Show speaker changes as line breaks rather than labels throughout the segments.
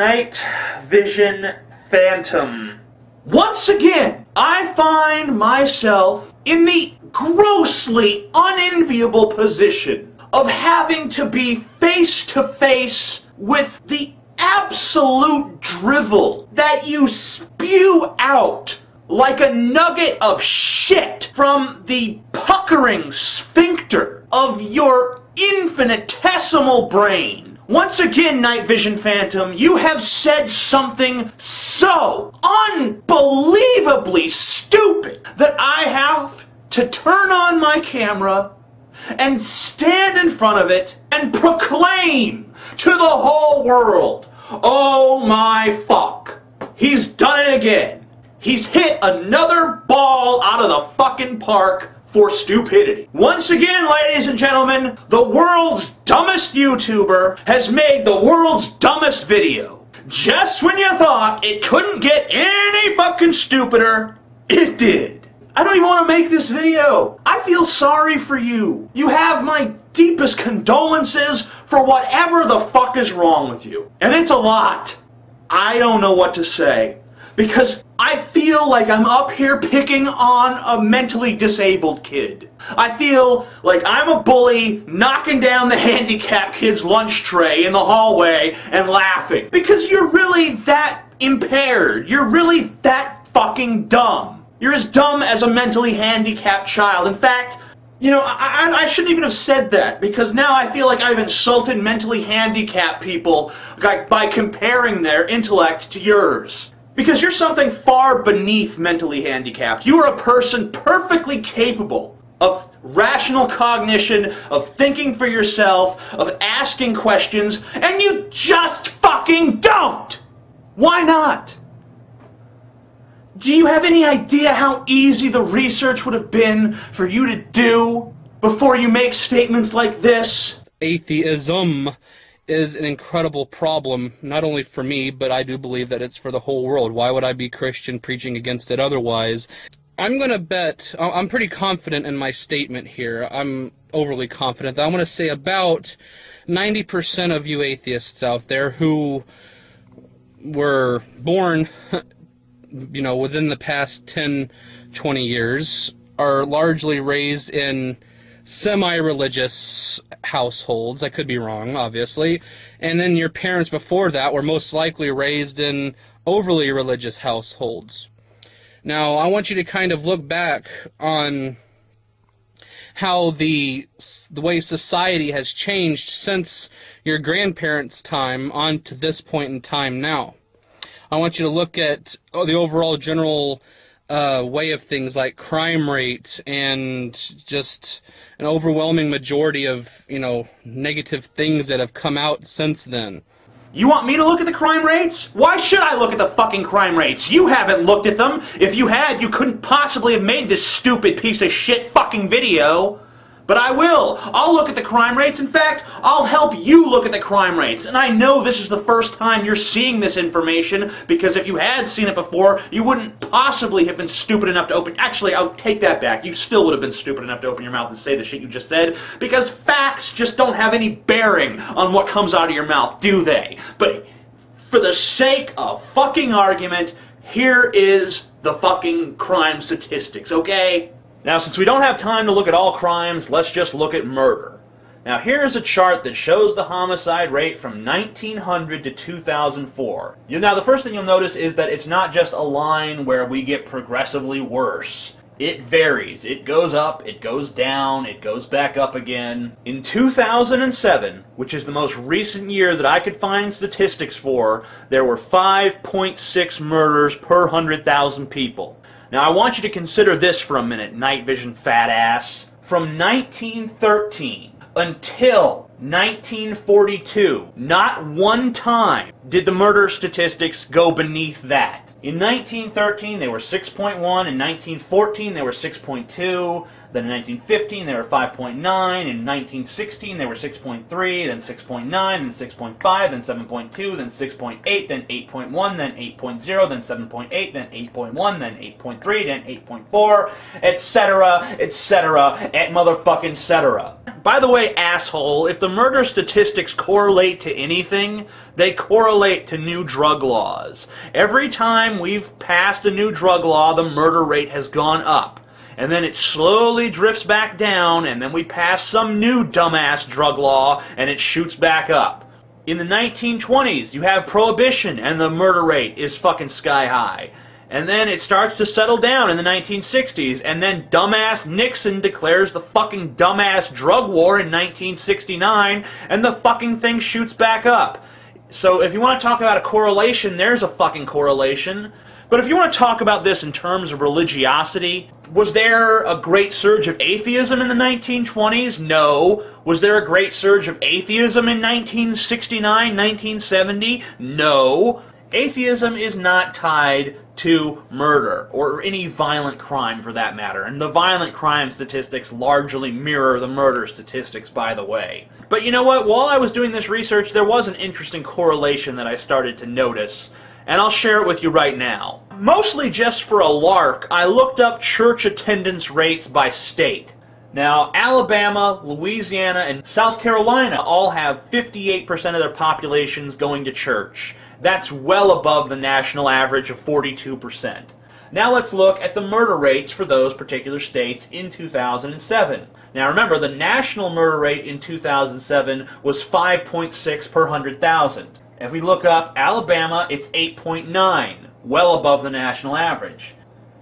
Night Vision Phantom. Once again, I find myself in the grossly unenviable position of having to be face to face with the absolute drivel that you spew out like a nugget of shit from the puckering sphincter of your infinitesimal brain. Once again, Night Vision Phantom, you have said something so unbelievably stupid that I have to turn on my camera and stand in front of it and proclaim to the whole world, oh my fuck, he's done it again. He's hit another ball out of the fucking park for stupidity. Once again, ladies and gentlemen, the world's dumbest YouTuber has made the world's dumbest video. Just when you thought it couldn't get any fucking stupider, it did. I don't even want to make this video. I feel sorry for you. You have my deepest condolences for whatever the fuck is wrong with you. And it's a lot. I don't know what to say. Because I feel like I'm up here picking on a mentally disabled kid. I feel like I'm a bully knocking down the handicapped kid's lunch tray in the hallway and laughing. Because you're really that impaired. You're really that fucking dumb. You're as dumb as a mentally handicapped child. In fact, you know, I shouldn't even have said that, because now I feel like I've insulted mentally handicapped people by comparing their intellect to yours. Because you're something far beneath mentally handicapped. You are a person perfectly capable of rational cognition, of thinking for yourself, of asking questions, and you just fucking don't! Why not? Do you have any idea how easy the research would have been for you to do before you make statements like this?
Atheism is an incredible problem, not only for me, but I do believe that it's for the whole world. Why would I be Christian preaching against it otherwise? I'm going to bet, I'm pretty confident in my statement here. I'm overly confident that I'm going to say about 90% of you atheists out there who were born, you know, within the past 10, 20 years are largely raised in semi-religious households. I could be wrong, obviously. And then your parents before that were most likely raised in overly religious households. Now, I want you to kind of look back on how the way society has changed since your grandparents' time on to this point in time now. I want you to look at the overall general way of things like crime rate and just an overwhelming majority of, you know, negative things that have come out since then.
You want me to look at the crime rates? Why should I look at the fucking crime rates? You haven't looked at them. If you had, you couldn't possibly have made this stupid piece of shit fucking video. But I will. I'll look at the crime rates. In fact, I'll help you look at the crime rates. And I know this is the first time you're seeing this information, because if you had seen it before, you wouldn't possibly have been stupid enough to open... Actually, I'll take that back. You still would have been stupid enough to open your mouth and say the shit you just said, because facts just don't have any bearing on what comes out of your mouth, do they? But for the sake of fucking argument, here is the fucking crime statistics, okay? Now, since we don't have time to look at all crimes, let's just look at murder. Now, here's a chart that shows the homicide rate from 1900 to 2004. Now, the first thing you'll notice is that it's not just a line where we get progressively worse. It varies. It goes up, it goes down, it goes back up again. In 2007, which is the most recent year that I could find statistics for, there were 5.6 murders per 100,000 people. Now, I want you to consider this for a minute, Night Vision fat ass. From 1913 until 1942, not one time did the murder statistics go beneath that. In 1913, they were 6.1. In 1914, they were 6.2. Then in 1915, they were 5.9. In 1916, they were 6.3. Then 6.9. Then 6.5. Then 7.2. Then 6.8. Then 8.1. Then 8.0. Then 7.8. Then 8.1. Then 8.3. Then 8.4, etc., etc., et motherfucking cetera. By the way, asshole, if the murder statistics correlate to anything, they correlate to new drug laws. Every time we've passed a new drug law, the murder rate has gone up. And then it slowly drifts back down, and then we pass some new dumbass drug law, and it shoots back up. In the 1920s, you have Prohibition, and the murder rate is fucking sky high. And then it starts to settle down in the 1960s, and then dumbass Nixon declares the fucking dumbass drug war in 1969, and the fucking thing shoots back up. So if you want to talk about a correlation, there's a fucking correlation. But if you want to talk about this in terms of religiosity, was there a great surge of atheism in the 1920s? No. Was there a great surge of atheism in 1969, 1970? No. Atheism is not tied to murder, or any violent crime for that matter. And the violent crime statistics largely mirror the murder statistics, by the way. But you know what? While I was doing this research, there was an interesting correlation that I started to notice, and I'll share it with you right now. Mostly just for a lark, I looked up church attendance rates by state. Now, Alabama, Louisiana, and South Carolina all have 58% of their populations going to church. That's well above the national average of 42%. Now let's look at the murder rates for those particular states in 2007. Now remember, the national murder rate in 2007 was 5.6 per 100,000. If we look up Alabama, it's 8.9, well above the national average.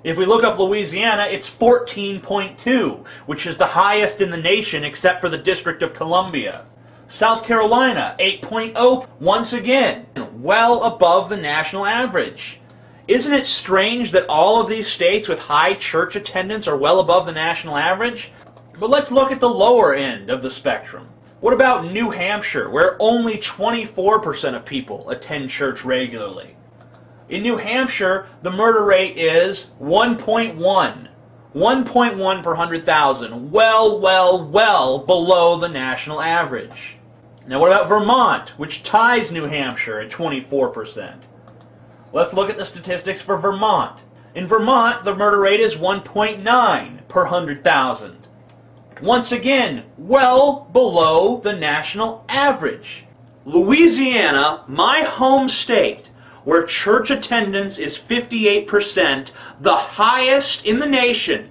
If we look up Louisiana, it's 14.2, which is the highest in the nation except for the District of Columbia. South Carolina, 8.0, once again, well above the national average. Isn't it strange that all of these states with high church attendance are well above the national average? But let's look at the lower end of the spectrum. What about New Hampshire, where only 24% of people attend church regularly? In New Hampshire, the murder rate is 1.1. 1.1 per 100,000. Well below the national average. Now what about Vermont, which ties New Hampshire at 24%? Let's look at the statistics for Vermont. In Vermont, the murder rate is 1.9 per 100,000. Once again, well below the national average. Louisiana, my home state, where church attendance is 58%, the highest in the nation,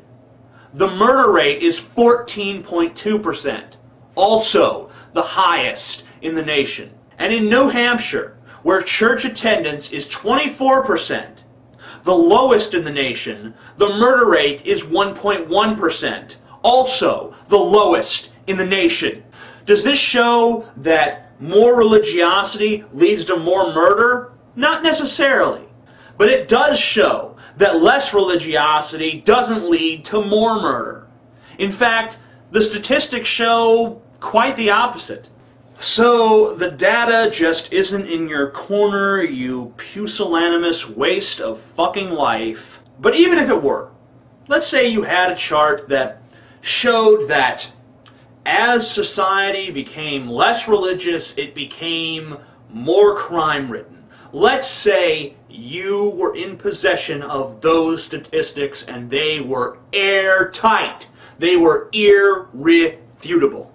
the murder rate is 14.2%. Also, the highest in the nation. And in New Hampshire, where church attendance is 24%, the lowest in the nation, the murder rate is 1.1%. Also, the lowest in the nation. Does this show that more religiosity leads to more murder? Not necessarily. But it does show that less religiosity doesn't lead to more murder. In fact, the statistics show quite the opposite. So, the data just isn't in your corner, you pusillanimous waste of fucking life. But even if it were, let's say you had a chart that showed that as society became less religious, it became more crime-ridden. Let's say you were in possession of those statistics and they were airtight. They were irrefutable.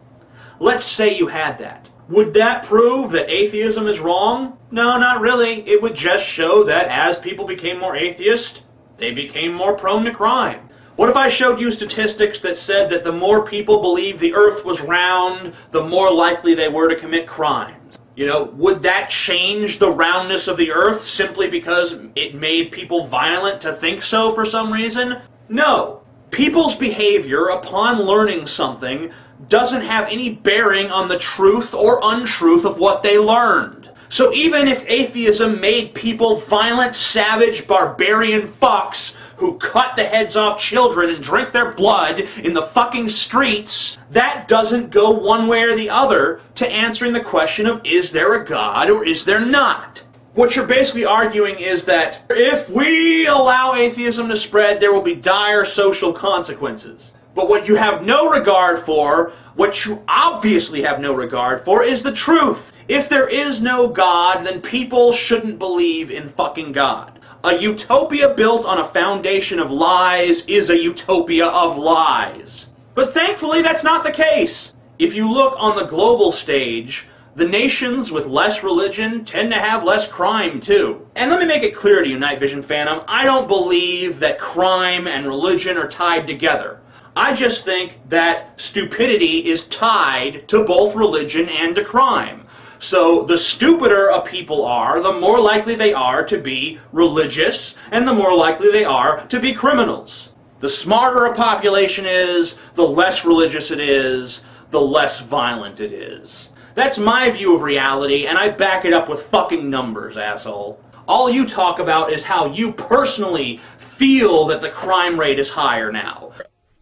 Let's say you had that. Would that prove that atheism is wrong? No, not really. It would just show that as people became more atheist, they became more prone to crime. What if I showed you statistics that said that the more people believed the earth was round, the more likely they were to commit crimes? You know, would that change the roundness of the earth simply because it made people violent to think so for some reason? No. People's behavior upon learning something doesn't have any bearing on the truth or untruth of what they learned. So even if atheism made people violent, savage, barbarian fucks who cut the heads off children and drink their blood in the fucking streets, that doesn't go one way or the other to answering the question of is there a God or is there not? What you're basically arguing is that if we allow atheism to spread, there will be dire social consequences. But what you have no regard for, what you obviously have no regard for, is the truth. If there is no God, then people shouldn't believe in fucking God. A utopia built on a foundation of lies is a utopia of lies. But thankfully, that's not the case. if you look on the global stage, the nations with less religion tend to have less crime, too. And let me make it clear to you, Night Vision Phantom, I don't believe that crime and religion are tied together. I just think that stupidity is tied to both religion and to crime. So the stupider a people are, the more likely they are to be religious, and the more likely they are to be criminals. The smarter a population is, the less religious it is, the less violent it is. That's my view of reality, and I back it up with fucking numbers, asshole. All you talk about is how you personally feel that the crime rate is higher now.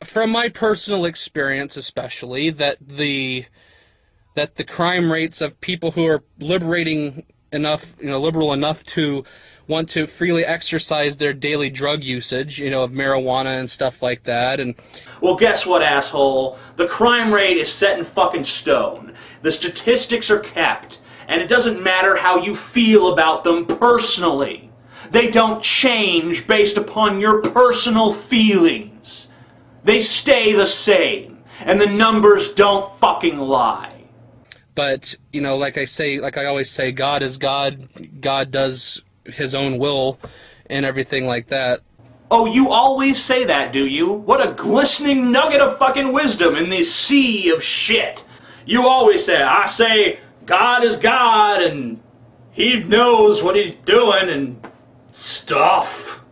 From my personal experience especially, that the crime rates of people who are liberating enough, liberal enough to want to freely exercise their daily drug usage, of marijuana and stuff like that. And
well, guess what, asshole? The crime rate is set in fucking stone. The statistics are kept, and it doesn't matter how you feel about them personally. They don't change based upon your personal feelings. They stay the same, and the numbers don't fucking lie.
But, like I always say, God is God. God does his own will and everything like that.
Oh, you always say that, do you? What a glistening nugget of fucking wisdom in this sea of shit. You always say, I say, God is God, and he knows what he's doing, and stuff.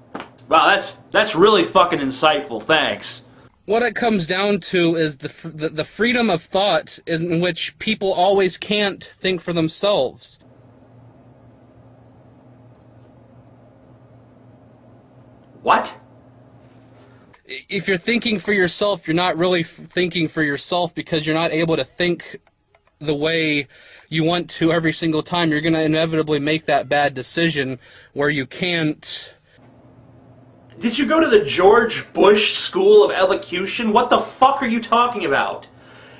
Wow, that's really fucking insightful, thanks.
What it comes down to is the freedom of thought in which people always can't think for themselves.
What?
If you're thinking for yourself, you're not really thinking for yourself because you're not able to think the way you want to every single time. You're going to inevitably make that bad decision where you can't.
Did you go to the George Bush School of Elocution? What the fuck are you talking about?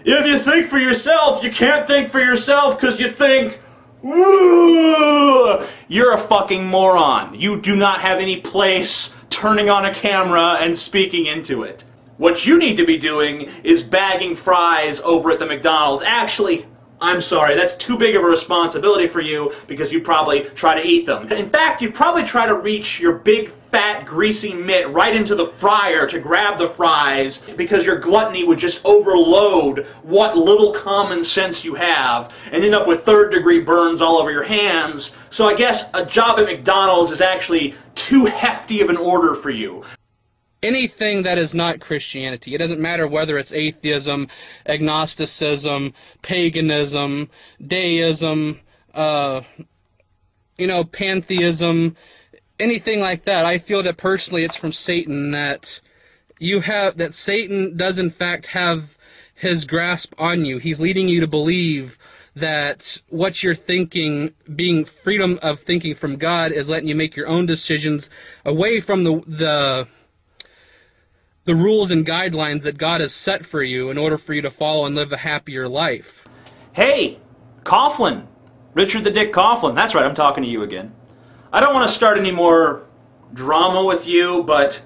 If you think for yourself, you can't think for yourself because you think, woo! You're a fucking moron. You do not have any place turning on a camera and speaking into it. What you need to be doing is bagging fries over at the McDonald's. Actually, I'm sorry, that's too big of a responsibility for you because you'd probably try to eat them. In fact, you'd probably try to reach your big, fat, greasy mitt right into the fryer to grab the fries because your gluttony would just overload what little common sense you have and end up with third-degree burns all over your hands. So I guess a job at McDonald's is actually too hefty of an order for you.
Anything that is not Christianity. It doesn't matter whether it's atheism, agnosticism, paganism, deism, pantheism, anything like that. I feel that personally it's from Satan, that Satan does in fact have his grasp on you. He's leading you to believe that what you're thinking, being freedom of thinking from God, is letting you make your own decisions away from the rules and guidelines that God has set for you in order for you to follow and live a happier life.
Hey, Coughlin. Richard the Dick Coughlin. That's right, I'm talking to you again. I don't want to start any more drama with you, but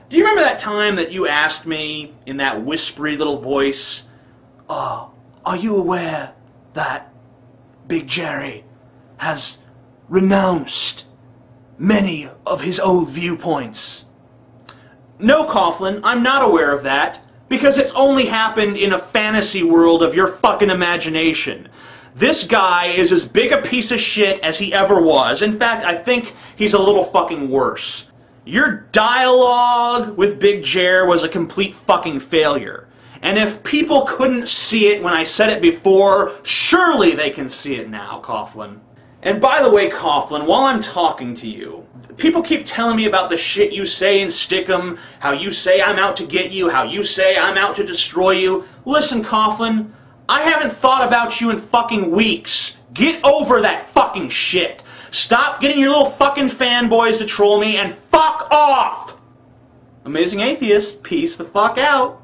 do you remember that time that you asked me in that whispery little voice, are you aware that Big Jerry has renounced many of his old viewpoints? No, Coughlin, I'm not aware of that, because it's only happened in a fantasy world of your fucking imagination. This guy is as big a piece of shit as he ever was. In fact, I think he's a little fucking worse. Your dialogue with Big Jer was a complete fucking failure. And if people couldn't see it when I said it before, surely they can see it now, Coughlin. And by the way, Coughlin, while I'm talking to you, people keep telling me about the shit you say in Stickum, how you say I'm out to get you, how you say I'm out to destroy you. Listen, Coughlin, I haven't thought about you in fucking weeks. Get over that fucking shit. Stop getting your little fucking fanboys to troll me and fuck off! Amazing Atheist, peace the fuck out.